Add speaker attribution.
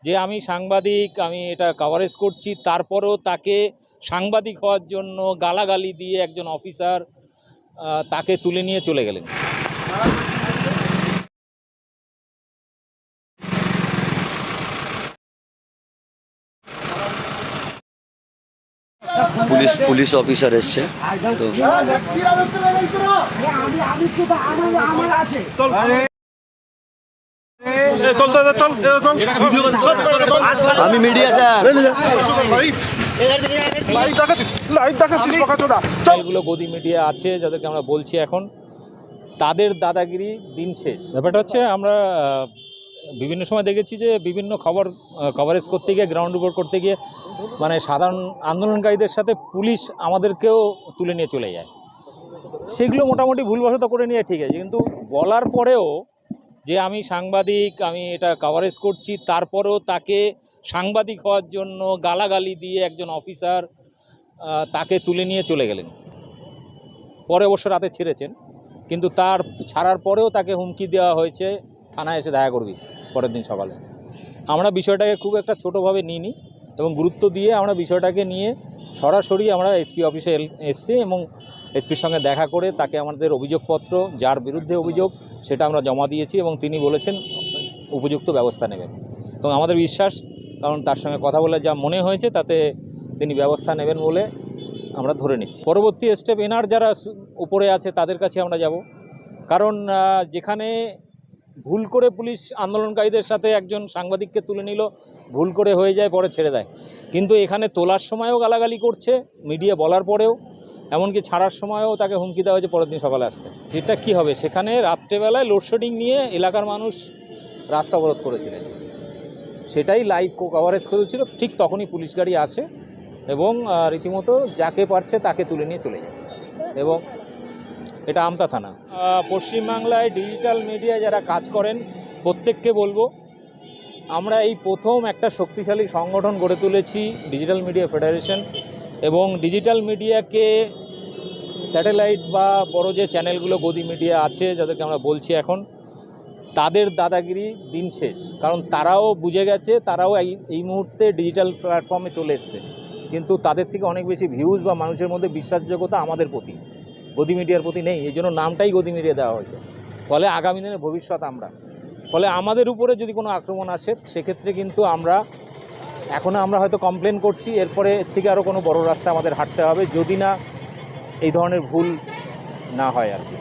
Speaker 1: যে আমি সাংবাদিক, আমি এটা কভারেজ করছি, তারপরেও তাকে সাংবাদিক হওয়ার জন্য গালাগালি দিয়ে একজন অফিসার তাকে তুলে নিয়ে চলে গেলেন।
Speaker 2: পুলিশ অফিসার এসছে তো আমি মিডিয়া স্যার
Speaker 1: এগুলো গদি মিডিয়া আছে যাদেরকে আমরা বলছি, এখন তাদের দাদাগিরি দিন শেষ। ব্যাপারটা হচ্ছে আমরা বিভিন্ন সময় দেখেছি যে বিভিন্ন খবর কভারেজ করতে গিয়ে, গ্রাউন্ড রিপোর্ট করতে গিয়ে মানে সাধারণ আন্দোলনকারীদের সাথে পুলিশ আমাদেরকেও তুলে নিয়ে চলে যায়। সেগুলো মোটামুটি ভুলবশত করে নিয়ে ঠিক আছে, কিন্তু বলার পরেও যে আমি সাংবাদিক, আমি এটা কভারেজ করছি, তারপরেও তাকে সাংবাদিক হওয়ার জন্য গালাগালি দিয়ে একজন অফিসার তাকে তুলে নিয়ে চলে গেলেন। পরে অবশ্য রাতে ছেড়েছেন, কিন্তু তার ছাড়ার পরেও তাকে হুমকি দেওয়া হয়েছে থানায় এসে দেখা করবি পরের দিন সকালে। আমরা বিষয়টাকে খুব একটা ছোটোভাবে নিইনি এবং গুরুত্ব দিয়ে আমরা বিষয়টাকে নিয়ে সরাসরি আমরা এসপি অফিসে এসছি এবং এসপির সঙ্গে দেখা করে তাকে আমাদের অভিযোগপত্র, যার বিরুদ্ধে অভিযোগ, সেটা আমরা জমা দিয়েছি এবং তিনি বলেছেন উপযুক্ত ব্যবস্থা নেবেন এবং আমাদের বিশ্বাস, কারণ তার সঙ্গে কথা বলে যা মনে হয়েছে তাতে তিনি ব্যবস্থা নেবেন বলে আমরা ধরে নিচ্ছি। পরবর্তী স্টেপ এনার যারা উপরে আছে তাদের কাছে আমরা যাব, কারণ যেখানে ভুল করে পুলিশ আন্দোলনকারীদের সাথে একজন সাংবাদিককে তুলে নিল, ভুল করে হয়ে যায়, পরে ছেড়ে দেয়, কিন্তু এখানে তোলার সময়ও গালাগালি করছে মিডিয়া বলার পরেও, এমনকি ছাড়ার সময়ও তাকে হুমকি দেওয়া হয়েছে পরের দিন সকালে আসতে। সেটা কি হবে, সেখানে রাত্রেবেলায় লোডশেডিং নিয়ে এলাকার মানুষ রাস্তা অবরোধ করেছিলেন, সেটাই লাইভ কভারেজ করেছিল। ঠিক তখনই পুলিশ গাড়ি আসে এবং রীতিমতো যাকে পারছে তাকে তুলে নিয়ে চলে যায়। এবং এটা আমতা থানা। পশ্চিমবাংলায় ডিজিটাল মিডিয়া যারা কাজ করেন প্রত্যেককে বলবো, আমরা এই প্রথম একটা শক্তিশালী সংগঠন গড়ে তুলেছি, ডিজিটাল মিডিয়া ফেডারেশন, এবং ডিজিটাল মিডিয়াকে স্যাটেলাইট বা বড় যে চ্যানেলগুলো গদি মিডিয়া আছে যাদেরকে আমরা বলছি, এখন তাদের দাদাগিরি দিন শেষ। কারণ তারাও বুঝে গেছে, তারাও এই মুহূর্তে ডিজিটাল প্ল্যাটফর্মে চলে এসছে, কিন্তু তাদের থেকে অনেক বেশি ভিউজ বা মানুষের মধ্যে বিশ্বাসযোগ্যতা আমাদের প্রতি, গদি মিডিয়ার প্রতি নেই। এই জন্য নামটাই গদি মিডিয়া দেওয়া হয়েছে। ফলে আগামী দিনে ভবিষ্যৎ আমরা, ফলে আমাদের উপরে যদি কোনো আক্রমণ আসে সেক্ষেত্রে কিন্তু আমরা হয়তো কমপ্লেন করছি, এরপরে এর থেকে আরও কোনো বড় রাস্তা আমাদের হাঁটতে হবে, যদি না এই ধরনের ভুল না হয় আর কি।